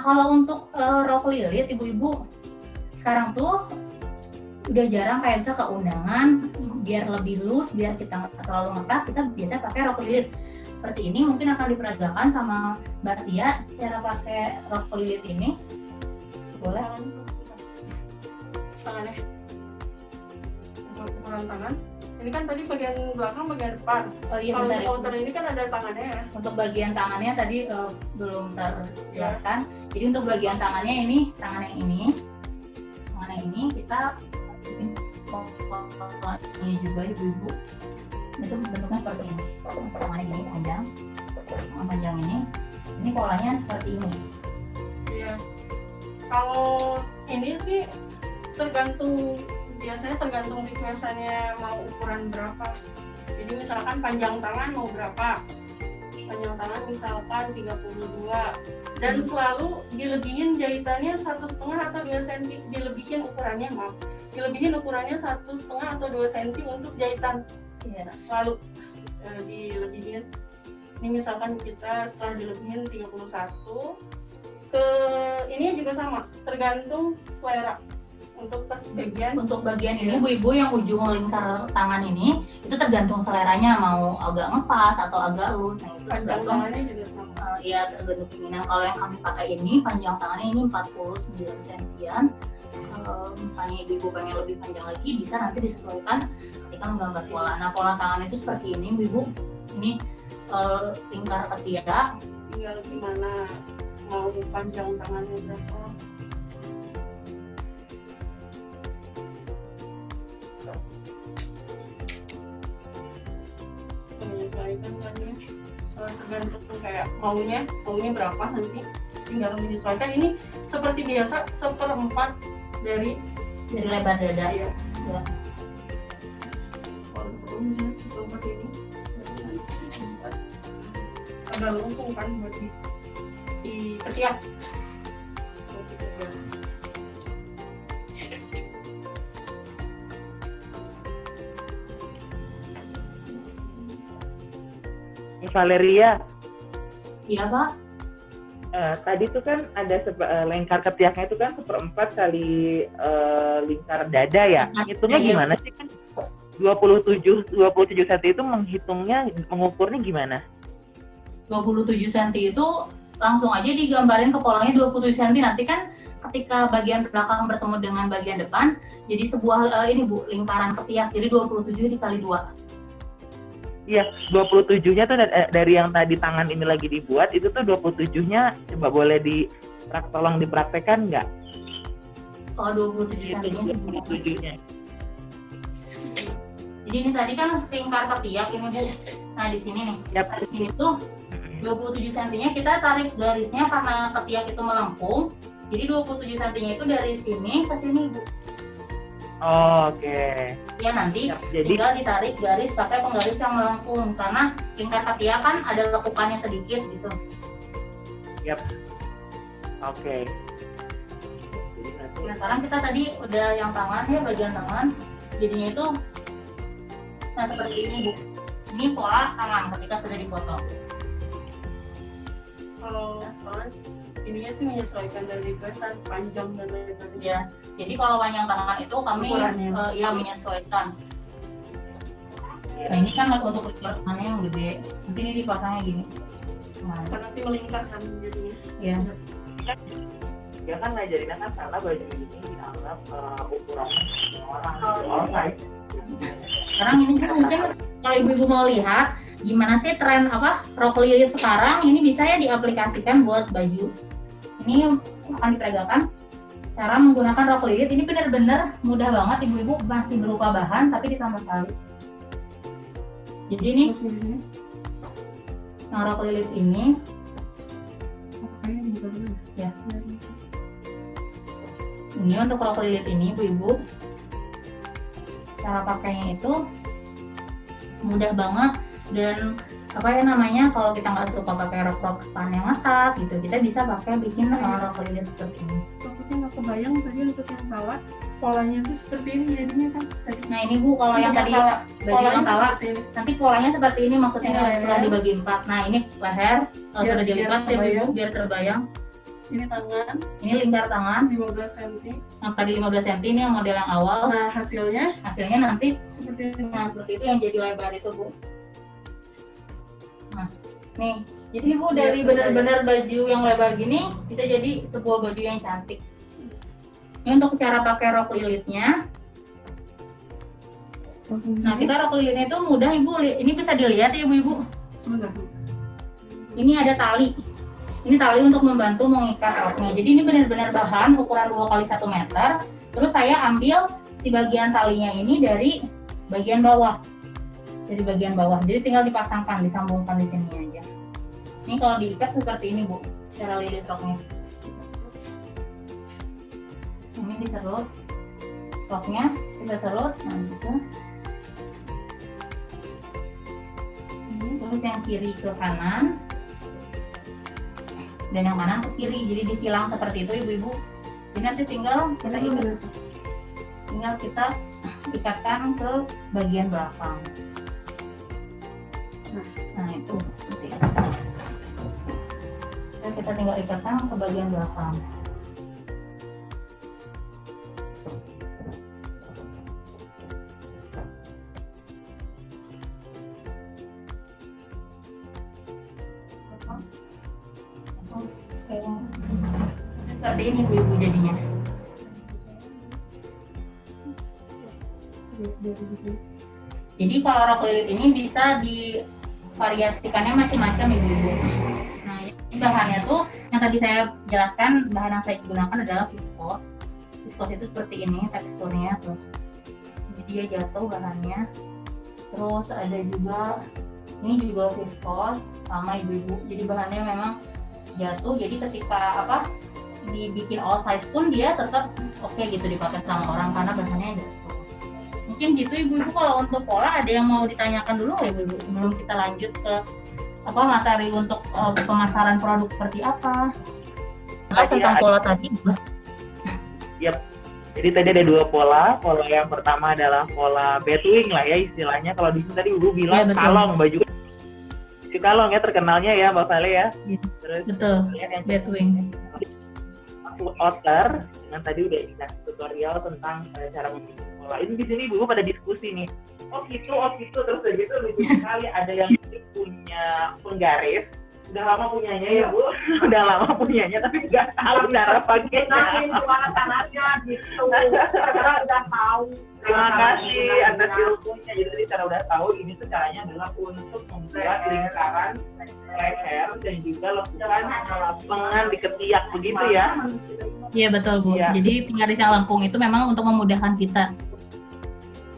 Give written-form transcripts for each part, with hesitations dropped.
kalau untuk rok lilit ibu-ibu sekarang tuh udah jarang kayak bisa ke undangan, biar lebih loose, biar kita nggak terlalu ngetat, kita biasa pakai rok lilit seperti ini. Mungkin akan diperagakan sama Mbak Tia cara pakai rok lilit ini. Boleh? Tangannya untuk ukuran tangan. Ini kan tadi bagian belakang, bagian depan. Oh iya, kalau benar. di counter ini kan ada tangannya ya. Untuk bagian tangannya tadi belum terjelaskan. Jadi untuk bagian tangannya ini, tangan yang ini kita ini juga ibu-ibu. Itu bentuknya seperti ini. Tangannya ini panjang ini polanya seperti ini. Iya. Kalau ini sih biasanya tergantung requestannya mau ukuran berapa. Jadi misalkan panjang tangan mau berapa, panjang tangan misalkan 32, dan selalu dilebihin jahitannya 1,5 atau 2 cm, dilebihin ukurannya 1,5 atau 2 cm untuk jahitan. Ya. Selalu dilebihin. Ini misalkan kita setelah dilebihin 31, ke ini juga sama, tergantung selera. Untuk bagian ini ibu-ibu yang ujung lingkar tangan ini itu tergantung seleranya, mau agak ngepas atau agak loose. Nah, itu panjang tangannya juga sama. Iya, tergantung keinginan. Kalau yang kami pakai ini panjang tangannya ini 49 cm. Kalau misalnya ibu-ibu pengen lebih panjang lagi bisa nanti disesuaikan ketika menggambar pola. Nah, pola tangan itu seperti ini ibu-ibu. Ini lingkar ketiak. Tinggal gimana mau panjang tangannya berapa. Menyesuaikan kan ya, tergantung kayak maunya berapa, nanti tinggal menyesuaikan. Ini seperti biasa 1/4 dari lebar dada. Iya. Ya. Kalau misalnya 1/4 ini agak lengkung kan buat di ketiak. Valeria. Iya Pak. Tadi tuh kan ada lingkar ketiaknya itu kan 1/4 kali lingkar dada ya. Hitungnya gimana sih kan? 27 cm itu mengukurnya gimana? 27 cm itu langsung aja digambarin ke polanya 27 cm. Nanti kan ketika bagian belakang bertemu dengan bagian depan jadi sebuah ini Bu, lingkaran ketiak. Jadi 27 dikali 2. Iya, 27-nya tuh dari yang tadi tangan ini lagi dibuat, itu tuh 27-nya coba boleh tolong dipraktekkan nggak? Kalau 27 cm. 27-nya. Jadi ini tadi kan lingkar ketiak ini Bu. Nah di sini nih, di sini tuh 27 cm-nya kita tarik garisnya karena ketiak itu melengkung. Jadi 27 cm-nya itu dari sini ke sini Bu. Oh, oke. Ya nanti tinggal ditarik garis pakai penggaris yang melengkung karena lingkar ketiak kan ada lekukannya sedikit gitu. Yap. Oke. Nah sekarang kita tadi udah yang tangan ya, bagian tangan jadinya itu nah seperti ini Bu. Ini pola tangan ketika sudah dipotong. Kalau ininya sih menyesuaikan dari requestan panjang dan lebar. Ya, jadi kalau panjang tangan itu kami menyesuaikan. Nah ini kan untuk lingkar tangannya yang gede, nanti ini dipasangnya gini. Nah, nanti melingkar kan jadinya. Ya. Ya kan ngajarin kan karena baju ini dianggap ukuran orang. Sekarang ini kan mungkin kalau ibu-ibu mau lihat gimana sih tren rok lilit sekarang, ini bisa ya diaplikasikan buat baju. Ini akan diperagakan cara menggunakan rok lilit. Ini benar-benar mudah banget ibu-ibu, masih berupa bahan tapi ditambah tali. Jadi ini yang rok lilit ini ya. Ini untuk rok lilit ini ibu-ibu, cara pakainya itu mudah banget. Dan kalau kita nggak suka pakai rok span yang ngetat gitu, kita bisa bikin rok lilit seperti ini. Takutnya nggak kebayang tadi untuk yang kala polanya tuh seperti ini jadinya kan tadi. Nah ini Bu, kalau yang tadi baju yang kala nanti polanya seperti ini, maksudnya setelah dibagi 4. Nah ini leher sudah dilipat ya Bu biar terbayang. Ini tangan Ini lingkar tangan. 15 cm. Yang tadi 15 cm ini yang model yang awal. Nah, hasilnya Hasilnya nanti seperti ini. nah seperti itu yang jadi lebar itu, Bu. Nah, nih. Jadi Bu dari benar-benar baju yang lebar gini bisa jadi sebuah baju yang cantik. Ini untuk cara pakai rok lilitnya. Nah, kita rok lilitnya itu mudah, Ibu. Ini bisa dilihat ya, Ibu. Sebentar. Ini ada tali. Ini tali untuk membantu mengikat roknya. Jadi ini benar-benar bahan ukuran 2 x 1 meter. Terus saya ambil si bagian talinya ini dari bagian bawah. Dari bagian bawah. Jadi tinggal dipasangkan, disambungkan di sini aja. Ini kalau diikat seperti ini, Bu. Cara lilit roknya. Ini diserut. Roknya kita serut. Nah, gitu. Terus yang kiri ke kanan dan yang kanan ke kiri, jadi disilang seperti itu, Ibu-ibu. Jadi nanti tinggal kita ikatkan ke bagian belakang. Nah itu seperti itu. Dan kita tinggal ikatkan ke bagian belakang. Seperti ini, Bu-ibu, jadinya. Jadi kalau rok lilit ini bisa divariasikannya macam-macam, Ibu-ibu. Nah, ini bahannya tuh yang tadi saya jelaskan, bahan yang saya gunakan adalah viskos. Viskos itu seperti ini teksturnya tuh. Jadi dia jatuh bahannya. Terus ada juga ini juga viskos sama, Ibu-ibu. Jadi bahannya memang jatuh, jadi ketika dibikin all size pun dia tetap oke gitu dipakai sama orang karena bahannya jatuh. Mungkin gitu, Ibu-ibu. Kalau untuk pola ada yang mau ditanyakan dulu ya, Ibu-ibu, sebelum kita lanjut ke materi untuk pemasaran produk seperti apa. Tentang pola tadi. Yap. Jadi tadi ada 2 pola. Pola yang pertama adalah pola batwing lah ya istilahnya. Kalau di sini tadi Ibu bilang kalong, baju kalong ya terkenalnya ya Mbak Vale ya. Terus betul. Batwing. Outer dengan tadi udah dikasih tutorial tentang cara membuat pola. Ini di sini Ibu pada diskusi nih. Oh gitu, terus udah gitu lucu sekali. Ada yang punya penggaris, udah lama punyanya ya Bu, udah lama punyanya tapi nggak tahu cara pakainya. Aja gitu. Karena udah tahu. Terima kasih atas ilmunya. Jadi cara udah tahu ini tuh caranya adalah untuk membuat lingkaran leher dan juga lekukan lengan di ketiak begitu ya. Iya betul, Bu. Ya. Jadi penggarisnya lengkung itu memang untuk memudahkan kita.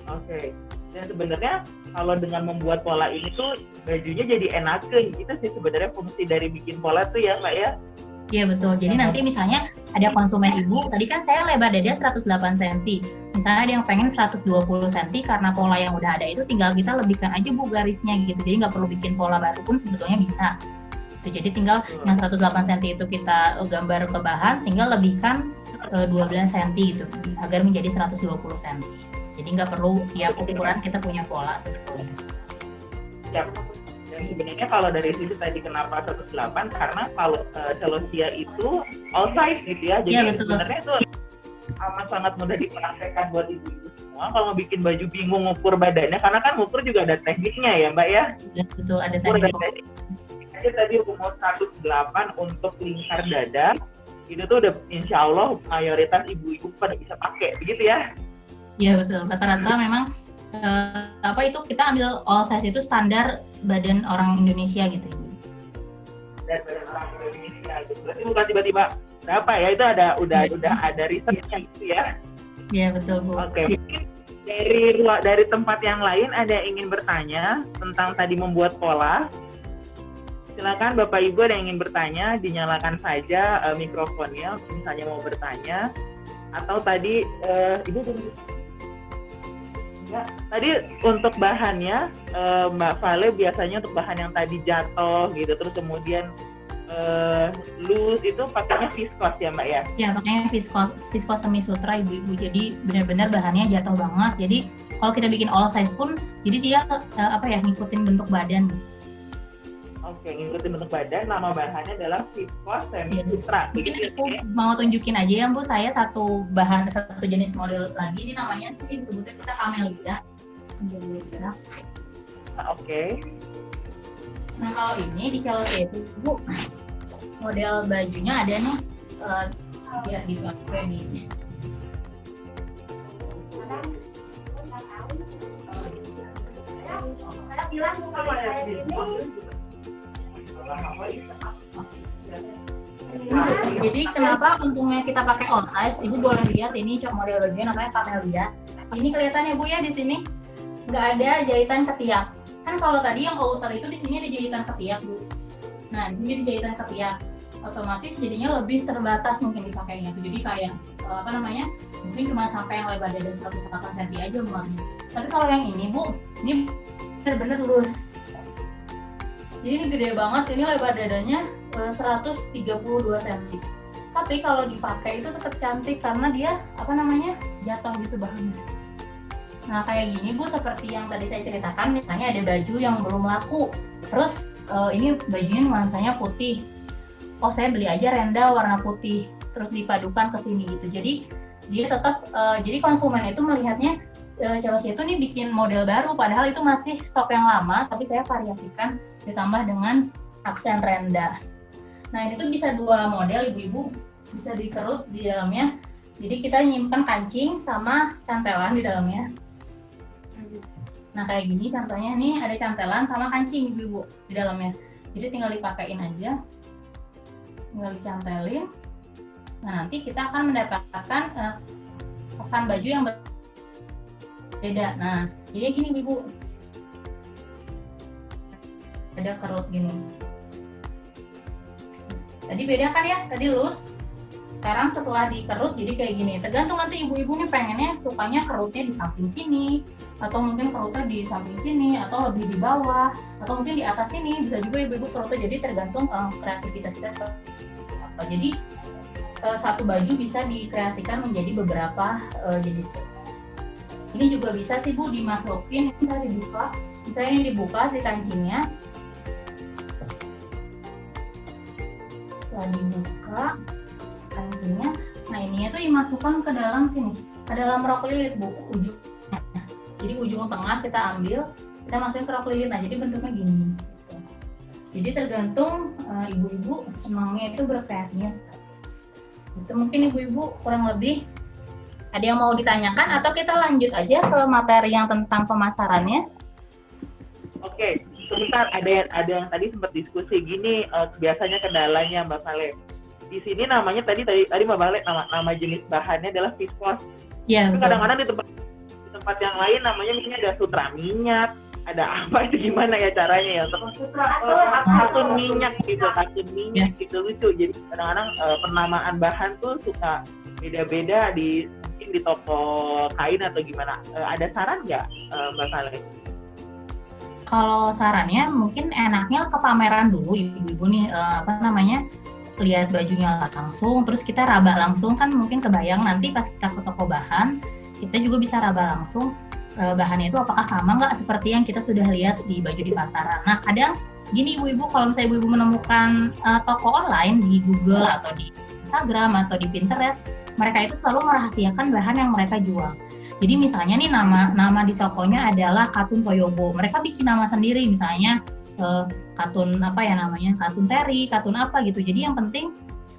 Oke. Dan sebenarnya kalau dengan membuat pola ini tuh bajunya jadi enakeun. Itu sih sebenarnya fungsi dari bikin pola tuh ya, Mbak ya. Iya betul. Jadi nanti misalnya ada konsumen Ibu, tadi kan saya lebar dada 108 cm. Misalnya ada yang pengen 120 cm karena pola yang udah ada itu tinggal kita lebihkan aja Bu garisnya gitu. Jadi nggak perlu bikin pola baru pun sebetulnya bisa. Jadi tinggal yang 108 cm itu kita gambar ke bahan, tinggal lebihkan 12 cm gitu agar menjadi 120 cm. Jadi nggak perlu tiap ukuran kita punya pola sebetulnya. Ya. Dan sebenarnya kalau dari sisi tadi kenapa 108 karena kalau celosia itu all size gitu ya. Jadi ya, sebenarnya itu amat sangat mudah dipraktekkan buat ibu-ibu semua. Kalau mau bikin baju bingung ngukur badannya karena kan ngukur juga ada tekniknya ya Mbak ya. Ya betul, ada teknik. Tadi umur 108 untuk lingkar dada itu tuh udah insya Allah mayoritas ibu-ibu pada bisa pakai begitu ya. Iya betul, rata-rata memang itu kita ambil all size itu standar badan orang Indonesia gitu. Dan badan orang Indonesia gitu. Berarti bukan tiba-tiba berapa ya, itu udah ada risetnya gitu ya. Iya betul Bu. Oke. Dari tempat yang lain ada yang ingin bertanya tentang tadi membuat pola. Silakan Bapak Ibu ada yang ingin bertanya, dinyalakan saja mikrofonnya misalnya mau bertanya. Atau tadi Ibu ya, tadi untuk bahannya Mbak Vale biasanya untuk bahan yang tadi jatuh gitu terus kemudian loose itu pakainya viskos ya Mbak ya? Ya pakainya viskos semi sutra ibu-ibu, jadi benar-benar bahannya jatuh banget. Jadi kalau kita bikin all size pun jadi dia ngikutin bentuk badan. Oke, ngikutin bentuk badan, nama bahannya adalah viscose semi sutra. Mungkin Begitu aku ya? mau tunjukin aja ya Bu, saya satu jenis model lagi, ini namanya sih disebutnya kita camellia. Oke. Nah kalau ini di Chelsea itu Bu, model bajunya ada nih, dia dipakai nih. Jadi kenapa untungnya kita pakai oversize? Ibu boleh lihat ini model bajunya namanya camellia. Ini kelihatan ya Bu ya di sini nggak ada jahitan ketiak. Kan kalau tadi yang outer itu di sini ada jahitan ketiak Bu. Nah di sini ada jahitan ketiak. Otomatis jadinya lebih terbatas mungkin dipakainya. Jadi kayak mungkin cuma sampai yang lebar dada 108 cm aja muatnya. Tapi kalau yang ini Bu, ini benar-benar lurus. Jadi ini gede banget, ini lebar dadanya 132 cm. Tapi kalau dipakai itu tetap cantik karena dia jatuh gitu bahannya. Nah kayak gini Bu, seperti yang tadi saya ceritakan, misalnya ada baju yang belum laku, terus ini bajunya nuansanya putih. Oh saya beli aja renda warna putih, terus dipadukan ke sini gitu. Jadi dia tetap, jadi konsumen itu melihatnya Chelsea itu nih bikin model baru, padahal itu masih stok yang lama, tapi saya variasikan ditambah dengan aksen renda. Nah ini tuh bisa dua model ibu-ibu, bisa dikerut di dalamnya. Jadi kita nyimpan kancing sama cantelan di dalamnya. Nah kayak gini contohnya nih, ada cantelan sama kancing ibu-ibu di dalamnya. Jadi tinggal dipakein aja, tinggal dicantelin. Nah nanti kita akan mendapatkan pesan baju yang beda. Nah jadi gini ibu, ada kerut gini. Tadi beda kan ya, tadi lurus. Sekarang setelah dikerut jadi kayak gini. Tergantung nanti ibu-ibu nih pengennya sukanya kerutnya di samping sini, atau mungkin kerutnya di samping sini, atau lebih di bawah, atau mungkin di atas sini. Bisa juga ibu-ibu kerutnya, jadi tergantung kreativitas kita apa. Jadi satu baju bisa dikreasikan menjadi beberapa jenis. Ini juga bisa sih Bu dimasukin, bisa dibuka. Misalnya ini dibuka si kancingnya. Setelah dibuka kancingnya, nah ininya tuh dimasukkan ke dalam sini, ke dalam rok lilit Bu, ujungnya. Jadi ujung tengah kita ambil, kita masukin ke rok lilit. Nah jadi bentuknya gini. Jadi tergantung ibu-ibu senangnya itu berkreasinya. Itu mungkin ibu-ibu kurang lebih. Ada yang mau ditanyakan atau kita lanjut aja ke materi yang tentang pemasarannya? Oke, sebentar, ada yang tadi sempat diskusi gini, biasanya kendalanya Mbak Vale. Di sini namanya tadi Mbak Vale nama jenis bahannya adalah viscose. Iya. Kadang-kadang di tempat yang lain namanya misalnya ada sutra minyak, ada apa itu gimana ya caranya ya? Katun minyak gitu lucu. Jadi kadang-kadang penamaan bahan tuh suka beda-beda mungkin di toko kain atau gimana. Ada saran nggak Mbak Vale? Kalau sarannya mungkin enaknya ke pameran dulu ibu-ibu nih, lihat bajunya langsung, terus kita raba langsung, kan mungkin kebayang nanti pas kita ke toko bahan, kita juga bisa raba langsung bahannya itu apakah sama nggak seperti yang kita sudah lihat di baju di pasaran. Nah kadang gini ibu-ibu, kalau misalnya ibu-ibu menemukan toko online di Google atau di Instagram atau di Pinterest, mereka itu selalu merahasiakan bahan yang mereka jual. Jadi misalnya nih nama di tokonya adalah Katun Toyobo. Mereka bikin nama sendiri, misalnya katun katun teri, katun apa gitu. Jadi yang penting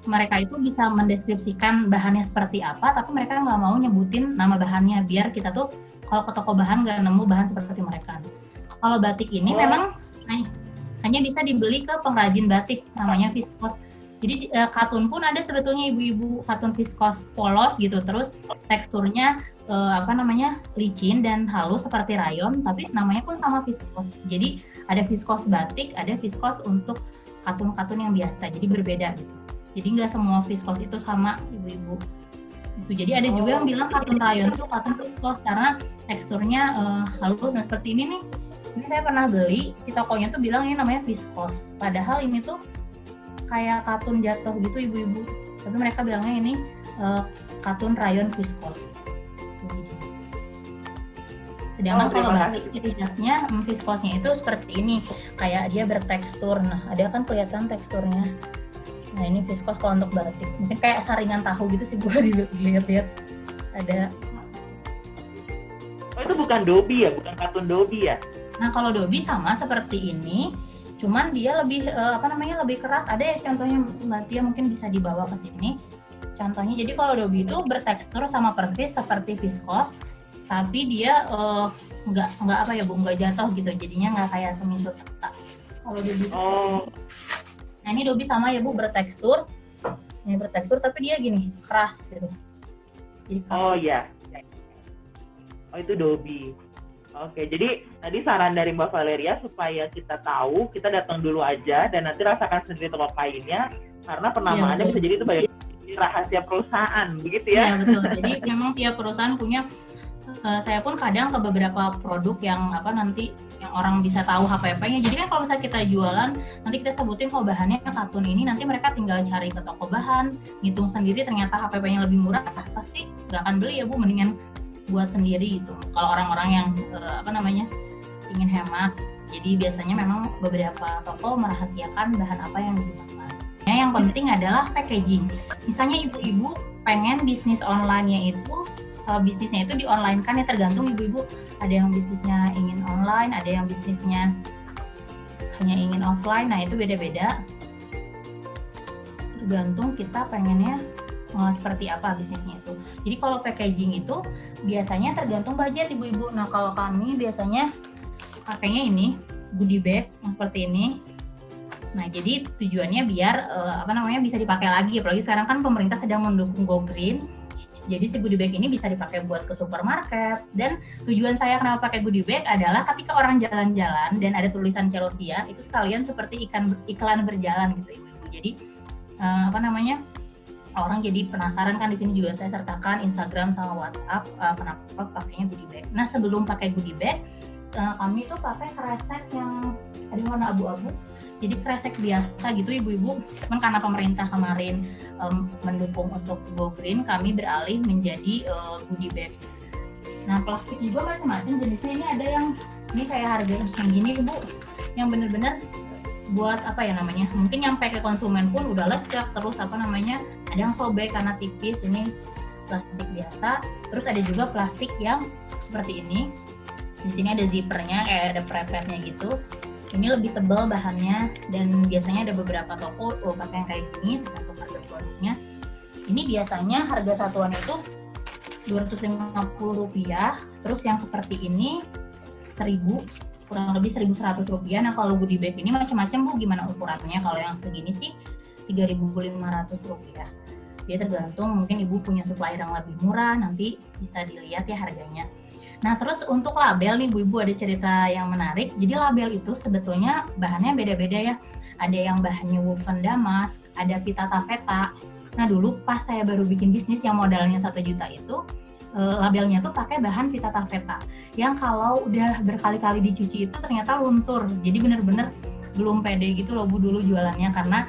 mereka itu bisa mendeskripsikan bahannya seperti apa, tapi mereka nggak mau nyebutin nama bahannya, biar kita tuh kalau ke toko bahan nggak nemu bahan seperti mereka. Kalau batik ini memang hanya bisa dibeli ke pengrajin batik, namanya viscose. Jadi katun pun ada sebetulnya ibu-ibu, katun viscose polos gitu, terus teksturnya licin dan halus seperti rayon, tapi namanya pun sama viscose. Jadi ada viscose batik, ada viscose untuk katun-katun yang biasa, jadi berbeda gitu. Jadi nggak semua viscose itu sama ibu-ibu. Jadi ada juga yang bilang katun rayon itu katun viscose karena teksturnya halus. Nah seperti ini nih, ini saya pernah beli, si tokonya tuh bilang ini namanya viscose, padahal ini tuh kayak katun jatuh gitu ibu-ibu, tapi mereka bilangnya ini katun rayon viscose. Sedangkan kalau terima batik ciri khasnya viskosnya itu seperti ini, kayak dia bertekstur. Nah, ada kan kelihatan teksturnya. Nah, ini viskos kalau untuk batik. Mungkin kayak saringan tahu gitu sih Bu, dilihat-lihat. Ada. Oh, itu bukan Dobby ya, bukan katun Dobby ya? Nah, kalau Dobby sama seperti ini, cuman dia lebih lebih keras. Ada ya contohnya Mbak Tia, mungkin bisa dibawa ke sini. Contohnya, jadi kalau Dobby itu bertekstur sama persis seperti viskos, tapi dia nggak jatuh gitu, jadinya nggak kayak semi sutra. Kalau Dobby. Nah, ini Dobby sama ya Bu, bertekstur. Ini bertekstur tapi dia gini, keras gitu. Jadi iya. Oh, itu Dobby. Oke, jadi tadi saran dari Mbak Valeria supaya kita tahu, kita datang dulu aja dan nanti rasakan sendiri toko kainnya, karena penamaannya bisa jadi itu banyak rahasia perusahaan, begitu ya? Iya betul. Jadi memang tiap perusahaan punya. Saya pun kadang ke beberapa produk yang nanti yang orang bisa tahu HPP-nya. Jadi kan kalau misalnya kita jualan, nanti kita sebutin bahannya katun ini, nanti mereka tinggal cari ke toko bahan, ngitung sendiri, ternyata HPP-nya lebih murah, pasti nggak akan beli ya Bu, mendingan buat sendiri gitu. Kalau orang-orang yang ingin hemat, jadi biasanya memang beberapa toko merahasiakan bahan apa yang digunakan. Yang penting adalah packaging. Misalnya ibu-ibu pengen bisnis online-nya itu bisnisnya itu di online kan ya, tergantung ibu-ibu, ada yang bisnisnya ingin online, ada yang bisnisnya hanya ingin offline. Nah, itu beda-beda, tergantung kita pengennya seperti apa bisnisnya itu. Jadi kalau packaging itu biasanya tergantung budget ibu-ibu. Nah, kalau kami biasanya pakainya ini goodie bag seperti ini. Nah, jadi tujuannya biar bisa dipakai lagi, apalagi sekarang kan pemerintah sedang mendukung Go Green. Jadi si goodie bag ini bisa dipakai buat ke supermarket. Dan tujuan saya kenapa pakai goodie bag adalah ketika orang jalan-jalan dan ada tulisan Celosia, itu sekalian seperti iklan berjalan gitu ibu-ibu. Jadi orang jadi penasaran kan. Di sini juga saya sertakan Instagram sama WhatsApp kenapa pakainya goodie bag. Nah, sebelum pakai goodie bag, kami tuh pakai kresek yang ada warna abu-abu. Jadi kresek biasa gitu ibu-ibu. Cuman karena pemerintah kemarin mendukung untuk Go Green, kami beralih menjadi goodie bag. Nah, plastik juga macam-macam jenisnya. Ini ada yang ini kayak harga yang gini ibu, yang bener-bener buat mungkin nyampe ke konsumen pun udah lecek, terus ada yang sobek karena tipis. Ini plastik biasa. Terus ada juga plastik yang seperti ini. Di sini ada zippernya, kayak ada prepetnya gitu. Ini lebih tebal bahannya, dan biasanya ada beberapa toko pakai yang kayak gini tergantung harga produknya. Ini biasanya harga satuan itu Rp250, terus yang seperti ini 1.000, kurang lebih Rp1.100. Nah, kalau goodie bag ini macam-macam Bu, gimana ukurannya. Kalau yang segini sih Rp3.500. Dia tergantung, mungkin ibu punya supplier yang lebih murah, nanti bisa dilihat ya harganya. Nah, terus untuk label nih Bu, ibu ada cerita yang menarik. Jadi label itu sebetulnya bahannya beda-beda ya. Ada yang bahannya woven damask, ada pita taffeta. Nah, dulu pas saya baru bikin bisnis yang modalnya 1 juta itu, labelnya tuh pakai bahan pita taffeta. Yang kalau udah berkali-kali dicuci itu ternyata luntur. Jadi bener-bener belum pede gitu loh Bu dulu jualannya, karena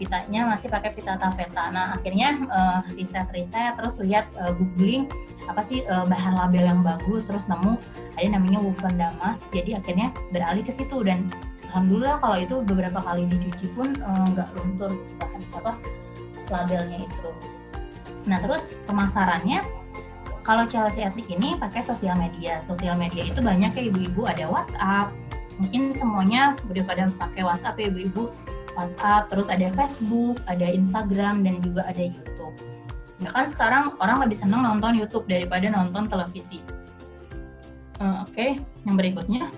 pitanya masih pakai pita taffeta. Nah, akhirnya riset-riset, terus lihat googling apa sih bahan label yang bagus, terus nemu ada namanya woven damask. Jadi akhirnya beralih ke situ, dan alhamdulillah kalau itu beberapa kali dicuci pun nggak luntur bahan labelnya itu. Nah, terus pemasarannya kalau Chelsea Ethnic ini pakai sosial media. Sosial media itu banyak ya ibu-ibu, ada WhatsApp. Mungkin semuanya udah pada pakai WhatsApp ya ibu-ibu. WhatsApp, terus ada Facebook, ada Instagram, dan juga ada YouTube. Ya kan sekarang orang lebih senang nonton YouTube daripada nonton televisi. Oke, yang berikutnya.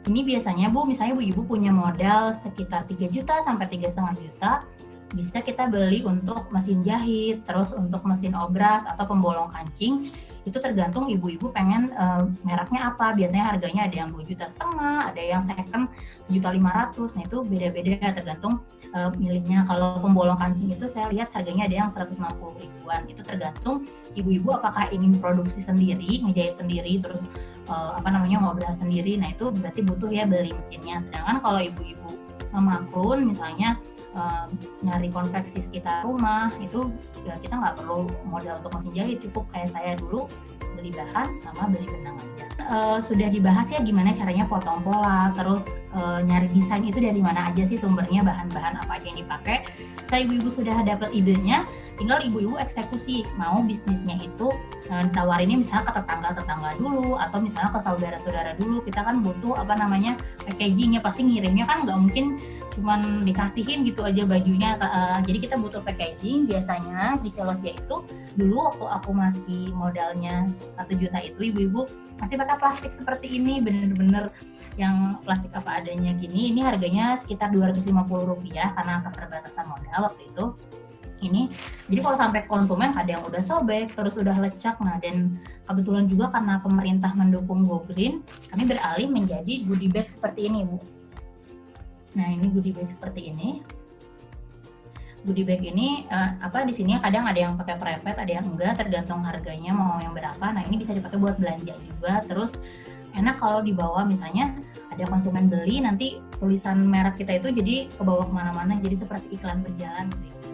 Ini biasanya Bu, misalnya ibu-ibu punya modal sekitar 3 juta sampai 3,5 juta, bisa kita beli untuk mesin jahit, terus untuk mesin obras atau pembolong kancing. Itu tergantung ibu-ibu pengen mereknya apa. Biasanya harganya ada yang 2,5 juta, ada yang second 1,5 juta. Nah, itu beda-beda tergantung milihnya. Kalau pembolong kancing itu saya lihat harganya ada yang 160 ribuan. Itu tergantung ibu-ibu apakah ingin produksi sendiri, ngejahit sendiri, terus ngobras sendiri. Nah, itu berarti butuh ya beli mesinnya. Sedangkan kalau ibu-ibu maklun misalnya nyari konveksi sekitar rumah, itu ya kita nggak perlu modal untuk mesin jahit, cukup kayak saya dulu beli bahan sama beli benang aja. Sudah dibahas ya gimana caranya potong pola, terus nyari desain itu dari mana aja sih sumbernya, bahan-bahan apa aja yang dipakai. Saya ibu-ibu sudah dapat idenya, tinggal ibu-ibu eksekusi. Mau bisnisnya itu tawarinnya misalnya ke tetangga-tetangga dulu, atau misalnya ke saudara-saudara dulu. Kita kan butuh packagingnya, pasti ngirimnya kan nggak mungkin cuman dikasihin gitu aja bajunya. Jadi kita butuh packaging. Biasanya di Celosia itu dulu waktu aku masih modalnya 1 juta itu, ibu-ibu masih pakai plastik seperti ini, bener-bener yang plastik apa adanya gini. Ini harganya sekitar Rp250 karena keterbatasan modal waktu itu. Ini jadi kalau sampai konsumen ada yang udah sobek, terus udah lecak. Nah, dan kebetulan juga karena pemerintah mendukung Go Green, kami beralih menjadi goodie bag seperti ini, Bu. Nah, ini goodie bag seperti ini. Goodie bag ini di sini kadang ada yang pakai prepet, ada yang enggak, tergantung harganya mau yang berapa. Nah, ini bisa dipakai buat belanja juga. Terus enak kalau dibawa, misalnya ada konsumen beli, nanti tulisan merek kita itu jadi kebawa kemana-mana, jadi seperti iklan berjalan gitu.